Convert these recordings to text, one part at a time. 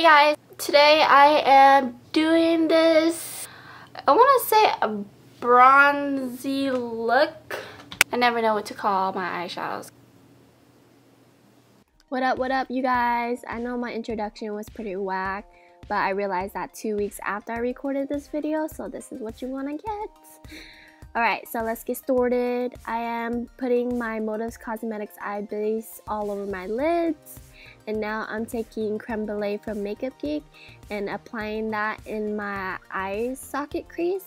Hey guys, today I am doing this, I want to say a bronzy look. I never know what to call my eyeshadows. What up you guys? I know my introduction was pretty whack, but I realized that 2 weeks after I recorded this video, so this is what you want to get. Alright, so let's get started. I am putting my Morphe Cosmetics eye base all over my lids. And now I'm taking Creme Brulee from Geek and applying that in my eye socket crease,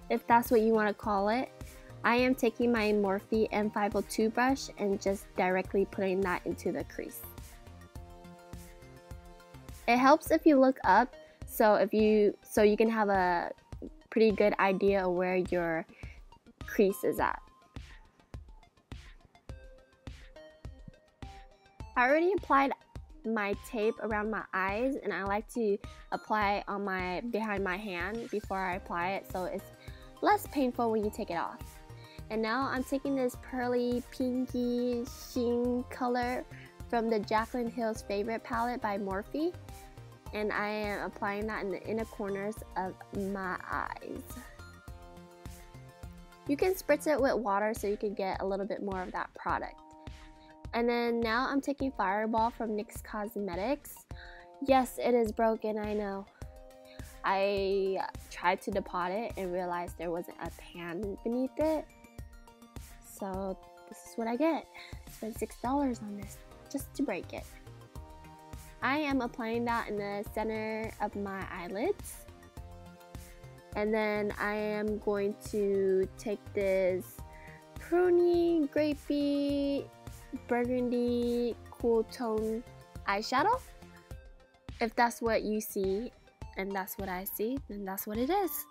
if that's what you want to call it. I am taking my Morphe M502 brush and just directly putting that into the crease. It helps if you look up, so you can have a pretty good idea of where your crease is at. I already applied my tape around my eyes, and I like to apply on behind my hand before I apply it, so it's less painful when you take it off. And now I'm taking this pearly pinky sheen color from the Jaclyn Hill's Favorite palette by Morphe, and I am applying that in the inner corners of my eyes. You can spritz it with water so you can get a little bit more of that product. And then now I'm taking Fireball from NYX Cosmetics. Yes, it is broken, I know. I tried to depot it and realized there wasn't a pan beneath it. So this is what I get. I spent $6 on this just to break it. I am applying that in the center of my eyelids. And then I am going to take this pruny, grapey, burgundy cool tone eyeshadow. If that's what you see and that's what I see, then that's what it is.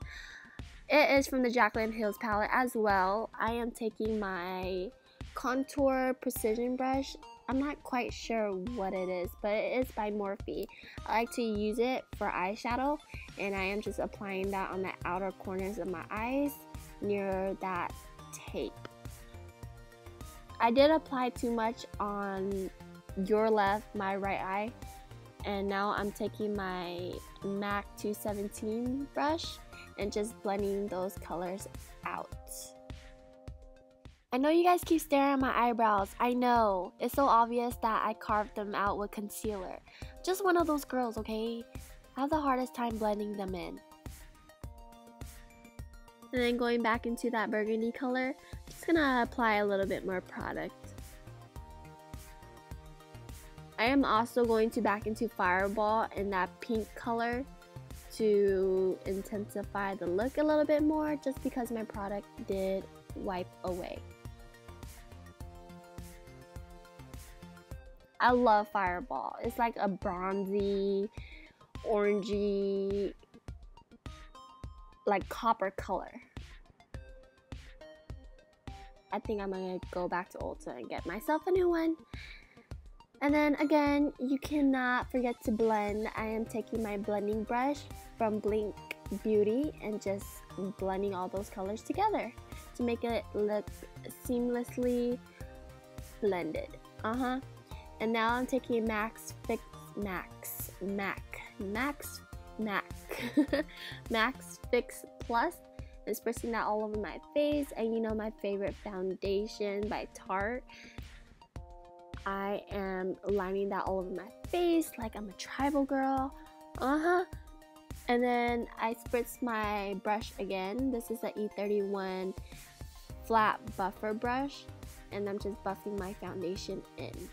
It is from the Jaclyn Hill's palette as well. I am taking my contour precision brush. I'm not quite sure what it is, but it is by Morphe. I like to use it for eyeshadow, and I am just applying that on the outer corners of my eyes near that tape. I did apply too much on your left, my right eye, and now I'm taking my MAC 217 brush and just blending those colors out. I know you guys keep staring at my eyebrows. I know, it's so obvious that I carved them out with concealer. Just one of those girls, okay? I have the hardest time blending them in. And then going back into that burgundy color, just gonna apply a little bit more product. I am also going to back into Fireball in that pink color to intensify the look a little bit more, just because my product did wipe away. I love Fireball. It's like a bronzy, orangey, like copper color. I think I'm gonna go back to Ulta and get myself a new one. And then again, you cannot forget to blend. I am taking my blending brush from Blink Beauty and just blending all those colors together to make it look seamlessly blended. And now I'm taking Max Fix Plus and spritzing that all over my face. And you know my favorite foundation by Tarte. I am lining that all over my face like I'm a tribal girl. And then I spritz my brush again. This is the E31 flat buffer brush, and I'm just buffing my foundation in.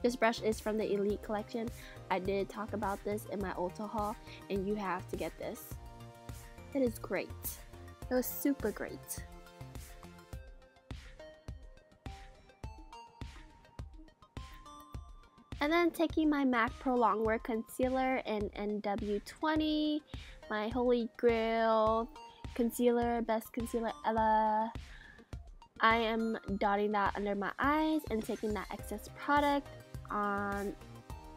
This brush is from the Elite collection. I did talk about this in my Ulta haul, and you have to get this. It is great. It was super great. And then taking my MAC Pro Longwear Concealer in NW20, my Holy Grail concealer, best concealer ever. I am dotting that under my eyes and taking that excess product on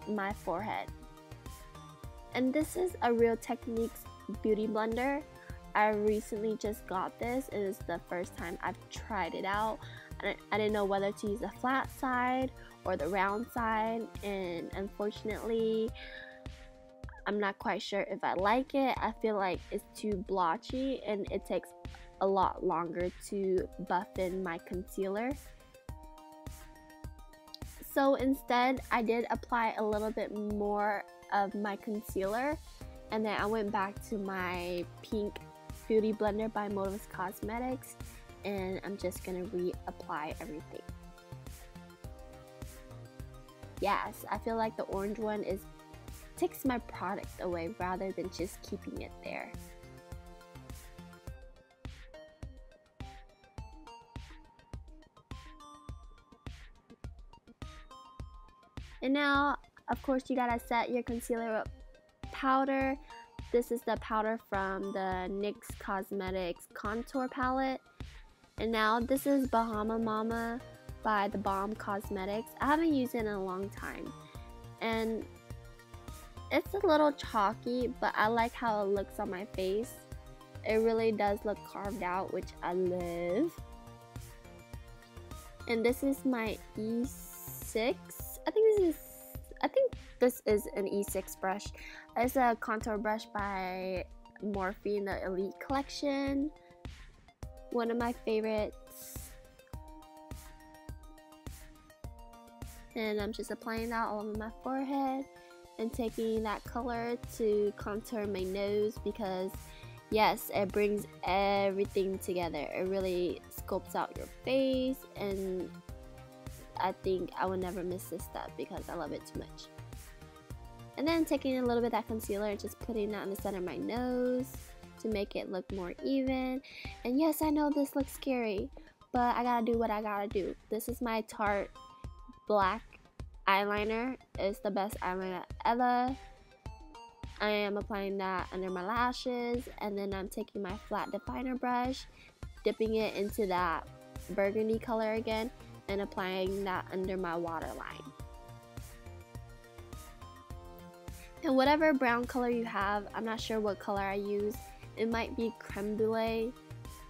my forehead. And this is a Real Techniques beauty blender. I recently just got this. It is the first time I've tried it out. I didn't know whether to use the flat side or the round side, and unfortunately I'm not quite sure if I like it. I feel like it's too blotchy and it takes a lot longer to buff in my concealer. So instead I did apply a little bit more of my concealer, and then I went back to my pink beauty blender by Morphe Cosmetics, and I'm just gonna reapply everything. Yes, I feel like the orange one takes my product away rather than just keeping it there. And now, of course, you gotta set your concealer with powder. This is the powder from the NYX Cosmetics contour palette. And now this is Bahamma Mama by the Balm Cosmetics. I haven't used it in a long time, and it's a little chalky, but I like how it looks on my face. It really does look carved out, which I love. And this is my E6. I think this is an E6 brush. It's a contour brush by Morphe in the Elite collection. One of my favorites. And I'm just applying that all over my forehead and taking that color to contour my nose, because yes, it brings everything together. It really sculpts out your face, and I think I would never miss this step because I love it too much. And then taking a little bit of that concealer and just putting that in the center of my nose to make it look more even. And yes, I know this looks scary, but I gotta do what I gotta do. This is my Tarte black eyeliner. It's the best eyeliner ever. I am applying that under my lashes, and then I'm taking my flat definer brush, dipping it into that burgundy color again, and applying that under my waterline. And whatever brown color you have, I'm not sure what color I use. It might be Creme Brulee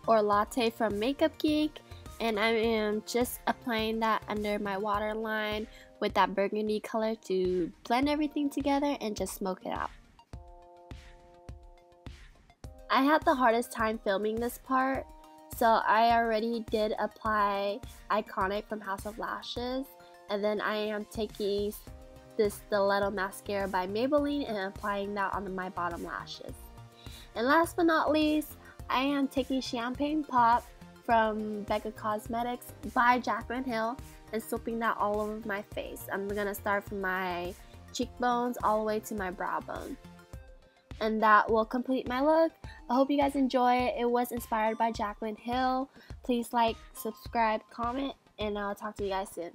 or Latte from Makeup Geek, and I am just applying that under my waterline with that burgundy color to blend everything together and just smoke it out. I had the hardest time filming this part, so I already did apply Iconic from House of Lashes, and then I am taking this Stiletto mascara by Maybelline and applying that on my bottom lashes. And last but not least, I am taking Champagne Pop from Becca Cosmetics by Jaclyn and soaping that all over my face. I'm gonna start from my cheekbones all the way to my brow bone. And that will complete my look. I hope you guys enjoy it. It was inspired by Jaclyn. Please like, subscribe, comment, and I'll talk to you guys soon.